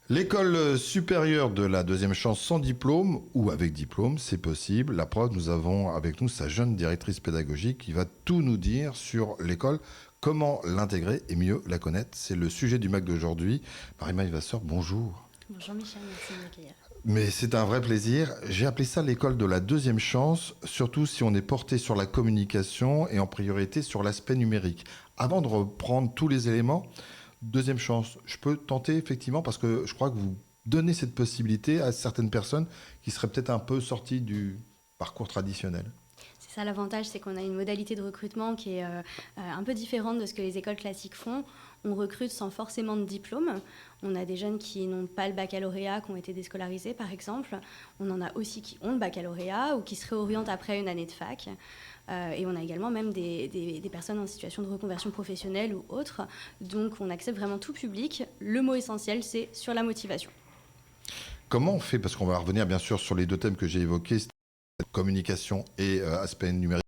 L'école supérieure de la deuxième chance sans diplôme ou avec diplôme, c'est possible. La preuve, nous avons avec nous sa jeune directrice pédagogique qui va tout nous dire sur l'école, comment l'intégrer et mieux la connaître. C'est le sujet du MAC d'aujourd'hui. Marie-Maille Vasseur, bonjour. Bonjour Michel, merci de m'accueillir. Mais c'est un vrai plaisir. J'ai appelé ça l'école de la deuxième chance, surtout si on est porté sur la communication et en priorité sur l'aspect numérique. Avant de reprendre tous les éléments, deuxième chance, je peux tenter effectivement parce que je crois que vous donnez cette possibilité à certaines personnes qui seraient peut-être un peu sorties du parcours traditionnel. C'est ça l'avantage, c'est qu'on a une modalité de recrutement qui est un peu différente de ce que les écoles classiques font. On recrute sans forcément de diplôme. On a des jeunes qui n'ont pas le baccalauréat, qui ont été déscolarisés par exemple. On en a aussi qui ont le baccalauréat ou qui se réorientent après une année de fac. Et on a également même des personnes en situation de reconversion professionnelle ou autre. Donc on accepte vraiment tout public. Le mot essentiel, c'est sur la motivation. Comment on fait, parce qu'on va revenir bien sûr sur les deux thèmes que j'ai évoqués, communication et aspect numérique.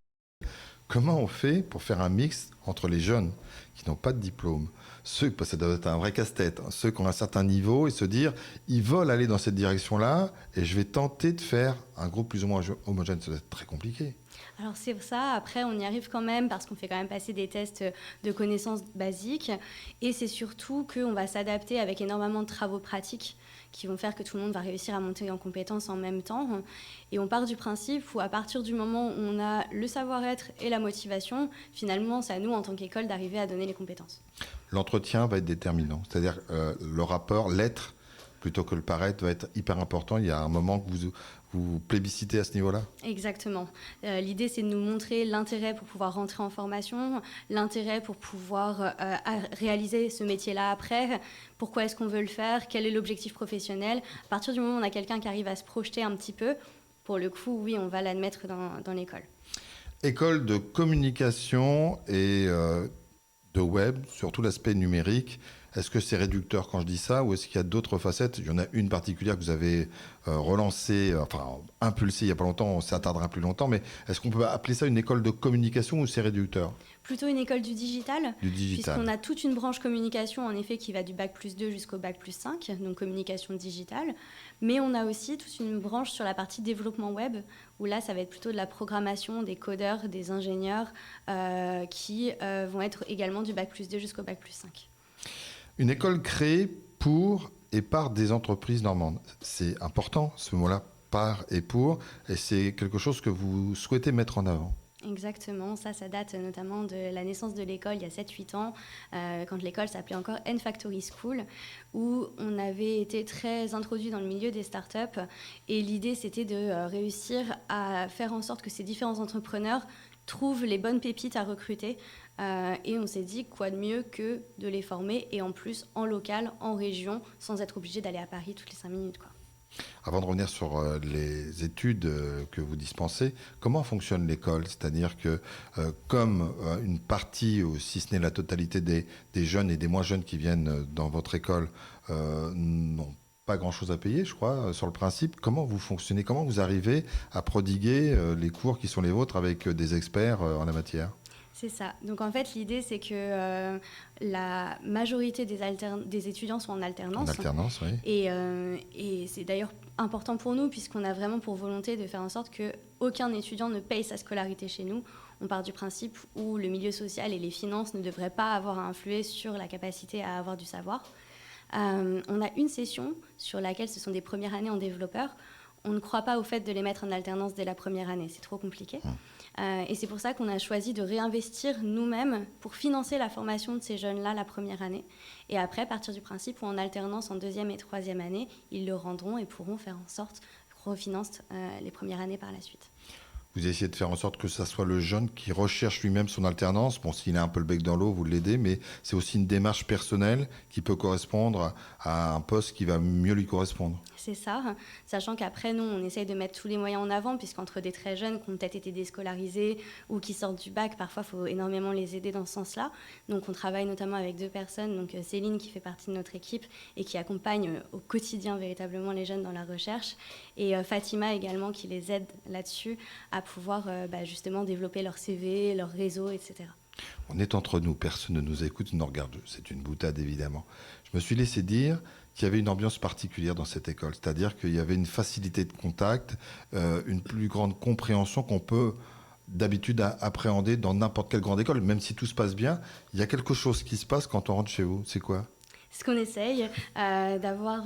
Comment on fait pour faire un mix entre les jeunes qui n'ont pas de diplôme, ceux, parce que ça doit être un vrai casse-tête, hein, ceux qui ont un certain niveau et se dire, ils veulent aller dans cette direction-là et je vais tenter de faire un groupe plus ou moins homogène. Ça doit être très compliqué. Alors c'est ça, après on y arrive quand même parce qu'on fait quand même passer des tests de connaissances basiques et c'est surtout qu'on va s'adapter avec énormément de travaux pratiques qui vont faire que tout le monde va réussir à monter en compétences en même temps. Et on part du principe où à partir du moment où on a le savoir-être et la motivation, finalement c'est à nous en tant qu'école d'arriver à donner les compétences. L'entretien va être déterminant, c'est-à-dire le rapport, l'être, plutôt que le paraître, va être hyper important. Il y a un moment que vous plébiscitez à ce niveau-là. Exactement. L'idée, c'est de nous montrer l'intérêt pour pouvoir rentrer en formation, l'intérêt pour pouvoir réaliser ce métier-là après, pourquoi est-ce qu'on veut le faire, quel est l'objectif professionnel. À partir du moment où on a quelqu'un qui arrive à se projeter un petit peu, pour le coup, oui, on va l'admettre dans l'école. École de communication et de web, surtout l'aspect numérique. Est-ce que c'est réducteur quand je dis ça ou est-ce qu'il y a d'autres facettes? Il y en a une particulière que vous avez relancée, enfin impulsée il n'y a pas longtemps, on s'attardera plus longtemps, mais est-ce qu'on peut appeler ça une école de communication ou c'est réducteur? Plutôt une école du digital, Du digital. puisqu'on a toute une branche communication, en effet, qui va du bac+2 jusqu'au bac+5, donc communication digitale. Mais on a aussi toute une branche sur la partie développement web, où là, ça va être plutôt de la programmation, des codeurs, des ingénieurs, qui vont être également du bac+2 jusqu'au bac+5. Une école créée pour et par des entreprises normandes. C'est important, ce mot-là, par et pour, et c'est quelque chose que vous souhaitez mettre en avant. Exactement, ça date notamment de la naissance de l'école il y a 7-8 ans, quand l'école s'appelait encore N-Factory School, où on avait été très introduit dans le milieu des startups. Et l'idée, c'était de réussir à faire en sorte que ces différents entrepreneurs trouvent les bonnes pépites à recruter. Et on s'est dit, quoi de mieux que de les former, et en plus en local, en région, sans être obligé d'aller à Paris toutes les 5 minutes, quoi. Avant de revenir sur les études que vous dispensez, comment fonctionne l'école? C'est-à-dire que comme une partie, ou si ce n'est la totalité des jeunes et des moins jeunes qui viennent dans votre école n'ont pas grand-chose à payer, je crois, sur le principe, comment vous fonctionnez? Comment vous arrivez à prodiguer les cours qui sont les vôtres avec des experts en la matière? C'est ça. Donc en fait, l'idée, c'est que la majorité des étudiants sont en En alternance. alternance, oui. Et c'est d'ailleurs important pour nous, puisqu'on a vraiment pour volonté de faire en sorte qu'aucun étudiant ne paye sa scolarité chez nous. On part du principe où le milieu social et les finances ne devraient pas avoir à influer sur la capacité à avoir du savoir. On a une session sur laquelle ce sont des premières années en développeur. On ne croit pas au fait de les mettre en alternance dès la première année, c'est trop compliqué. Et c'est pour ça qu'on a choisi de réinvestir nous-mêmes pour financer la formation de ces jeunes-là la première année. Et après, partir du principe où en alternance en deuxième et troisième année, ils le rendront et pourront faire en sorte qu'on refinance les premières années par la suite. Vous essayez de faire en sorte que ça soit le jeune qui recherche lui-même son alternance. Bon, s'il a un peu le bec dans l'eau, vous l'aidez, mais c'est aussi une démarche personnelle qui peut correspondre à un poste qui va mieux lui correspondre. C'est ça, sachant qu'après, nous, on essaye de mettre tous les moyens en avant, puisqu'entre des très jeunes qui ont peut-être été déscolarisés ou qui sortent du bac, parfois, il faut énormément les aider dans ce sens-là. Donc, on travaille notamment avec 2 personnes, donc Céline, qui fait partie de notre équipe et qui accompagne au quotidien véritablement les jeunes dans la recherche, et Fatima également, qui les aide là-dessus à pouvoir justement développer leur CV, leur réseau, etc. On est entre nous, personne ne nous écoute, ne nous regarde. C'est une boutade, évidemment. Je me suis laissé dire qu'il y avait une ambiance particulière dans cette école, c'est-à-dire qu'il y avait une facilité de contact, une plus grande compréhension qu'on peut d'habitude appréhender dans n'importe quelle grande école. Même si tout se passe bien, il y a quelque chose qui se passe quand on rentre chez vous. C'est quoi ? Ce qu'on essaye, d'avoir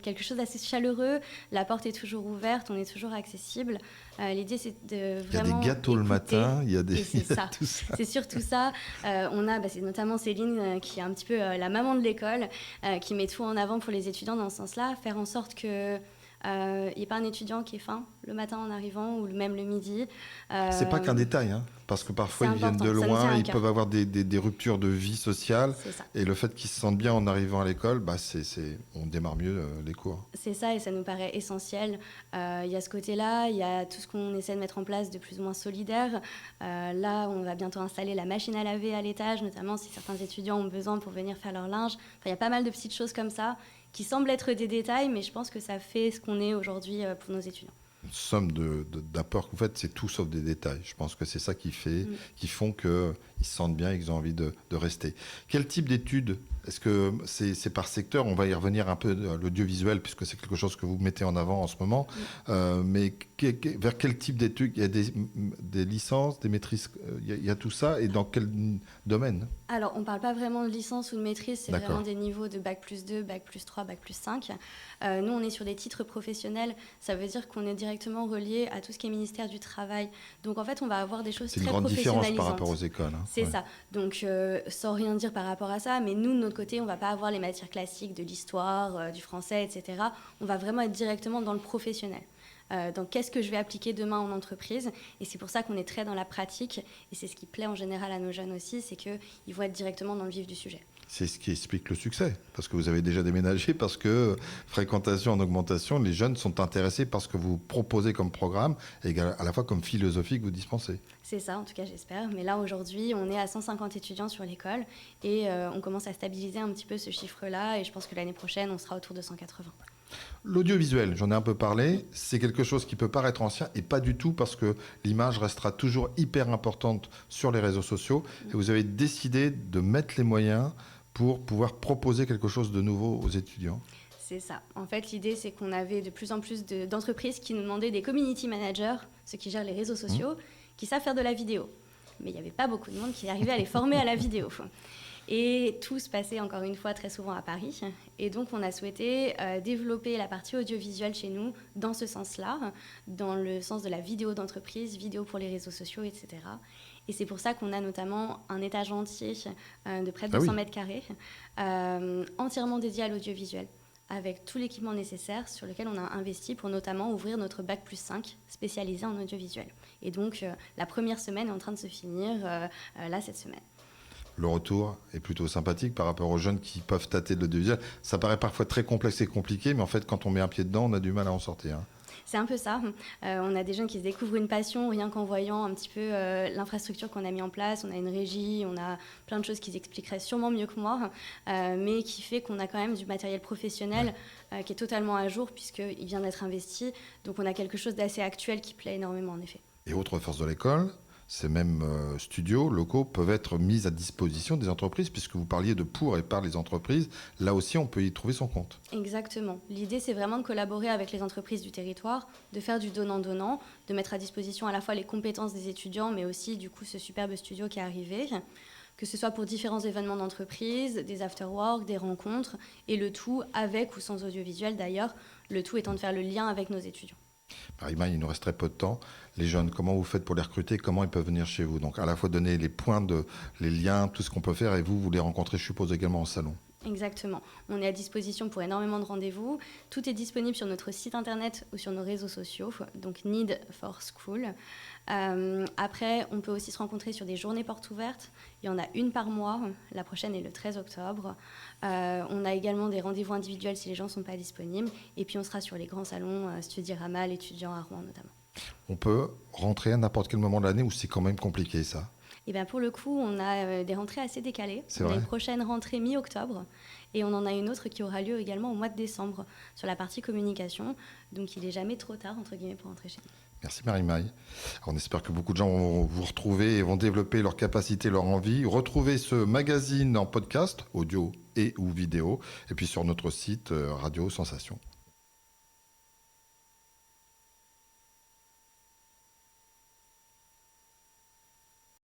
quelque chose d'assez chaleureux. La porte est toujours ouverte, on est toujours accessible. L'idée, c'est de vraiment. Il y a des gâteaux le matin, il y a des. Et c'est ça. Tout ça. C'est surtout ça. C'est notamment Céline, qui est un petit peu la maman de l'école, qui met tout en avant pour les étudiants dans ce sens-là. Faire en sorte que. Il n'y a pas un étudiant qui ait faim le matin en arrivant ou même le midi. C'est pas qu'un détail, hein, parce que parfois ils viennent de loin, ils peuvent avoir des ruptures de vie sociale. Et le fait qu'ils se sentent bien en arrivant à l'école, on démarre mieux les cours. C'est ça, et ça nous paraît essentiel. Il y a ce côté-là, il y a tout ce qu'on essaie de mettre en place de plus ou moins solidaire. Là, on va bientôt installer la machine à laver à l'étage, notamment si certains étudiants ont besoin pour venir faire leur linge. Il y a pas mal de petites choses comme ça qui semblent être des détails, mais je pense que ça fait ce qu'on est aujourd'hui pour nos étudiants. Une somme d'apports que vous faites, c'est tout sauf des détails. Je pense que c'est ça qui font qu'ils se sentent bien et qu'ils ont envie de rester. Quel type d'études ? Est-ce que c'est par secteur ? On va y revenir un peu à l'audiovisuel, puisque c'est quelque chose que vous mettez en avant en ce moment. Mais vers quel type d'études ? Il y a des licences, des maîtrises, il y a tout ça. Et dans quel domaine ? Alors, on ne parle pas vraiment de licence ou de maîtrise, c'est vraiment des niveaux de Bac+2, Bac+3, Bac+5. Nous, on est sur des titres professionnels. Ça veut dire qu'on est directement relié à tout ce qui est ministère du Travail. Donc, en fait, on va avoir des choses très professionnalisantes. C'est une grande différence par rapport aux écoles. Hein. C'est ça. Donc, sans rien dire par rapport à ça, mais nous, de notre côté, on ne va pas avoir les matières classiques de l'histoire, du français, etc. On va vraiment être directement dans le professionnel. Donc, qu'est-ce que je vais appliquer demain en entreprise ? Et c'est pour ça qu'on est très dans la pratique. Et c'est ce qui plaît en général à nos jeunes aussi, c'est qu'ils vont être directement dans le vif du sujet. C'est ce qui explique le succès, parce que vous avez déjà déménagé, parce que fréquentation en augmentation, les jeunes sont intéressés par ce que vous proposez comme programme, et à la fois comme philosophie que vous dispensez. C'est ça, en tout cas j'espère. Mais là aujourd'hui, on est à 150 étudiants sur l'école, et on commence à stabiliser un petit peu ce chiffre-là, et je pense que l'année prochaine, on sera autour de 180. L'audiovisuel, j'en ai un peu parlé, c'est quelque chose qui peut paraître ancien et pas du tout parce que l'image restera toujours hyper importante sur les réseaux sociaux et vous avez décidé de mettre les moyens pour pouvoir proposer quelque chose de nouveau aux étudiants. C'est ça. En fait, l'idée, c'est qu'on avait de plus en plus d'entreprises qui nous demandaient des community managers, ceux qui gèrent les réseaux sociaux, qui savent faire de la vidéo. Mais il n'y avait pas beaucoup de monde qui arrivait à les former à la vidéo. Et tout se passait, encore une fois, très souvent à Paris. Et donc, on a souhaité développer la partie audiovisuelle chez nous dans ce sens-là, dans le sens de la vidéo d'entreprise, vidéo pour les réseaux sociaux, etc. Et c'est pour ça qu'on a notamment un étage entier de près de 200 mètres carrés, entièrement dédié à l'audiovisuel, avec tout l'équipement nécessaire sur lequel on a investi pour notamment ouvrir notre Bac+5 spécialisé en audiovisuel. Et donc, la première semaine est en train de se finir là, cette semaine. Le retour est plutôt sympathique par rapport aux jeunes qui peuvent tâter de l'audiovisuel. Ça paraît parfois très complexe et compliqué, mais en fait, quand on met un pied dedans, on a du mal à en sortir. C'est un peu ça. On a des jeunes qui se découvrent une passion rien qu'en voyant un petit peu l'infrastructure qu'on a mis en place. On a une régie, on a plein de choses qu'ils expliqueraient sûrement mieux que moi, mais qui fait qu'on a quand même du matériel professionnel qui est totalement à jour puisqu'il vient d'être investi. Donc on a quelque chose d'assez actuel qui plaît énormément en effet. Et autre force de l'école, ces mêmes studios locaux peuvent être mis à disposition des entreprises, puisque vous parliez de pour et par les entreprises. Là aussi, on peut y trouver son compte. Exactement. L'idée, c'est vraiment de collaborer avec les entreprises du territoire, de faire du donnant-donnant, de mettre à disposition à la fois les compétences des étudiants, mais aussi, du coup, ce superbe studio qui est arrivé, que ce soit pour différents événements d'entreprise, des after-work, des rencontres, et le tout avec ou sans audiovisuel d'ailleurs, le tout étant de faire le lien avec nos étudiants. Marie-Maë, il nous reste très peu de temps. Les jeunes, comment vous faites pour les recruter ? Comment ils peuvent venir chez vous ? Donc à la fois donner les points, les liens, tout ce qu'on peut faire, et vous les rencontrez, je suppose, également en salon. Exactement. On est à disposition pour énormément de rendez-vous. Tout est disponible sur notre site internet ou sur nos réseaux sociaux, donc Need for School. Après, on peut aussi se rencontrer sur des journées portes ouvertes. Il y en a une par mois. La prochaine est le 13 octobre. On a également des rendez-vous individuels si les gens ne sont pas disponibles. Et puis, on sera sur les grands salons Studirama, l'étudiant à Rouen notamment. On peut rentrer à n'importe quel moment de l'année ou c'est quand même compliqué ça ? Et bien pour le coup, on a des rentrées assez décalées. C'est on vrai. a une prochaine rentrée mi-octobre et on en a une autre qui aura lieu également au mois de décembre sur la partie communication. Donc il n'est jamais trop tard, entre guillemets, pour rentrer chez nous. Merci Marie-Maille. On espère que beaucoup de gens vont vous retrouver et vont développer leur capacité, leur envie. Retrouvez ce magazine en podcast, audio et ou vidéo, et puis sur notre site Radio Sensation.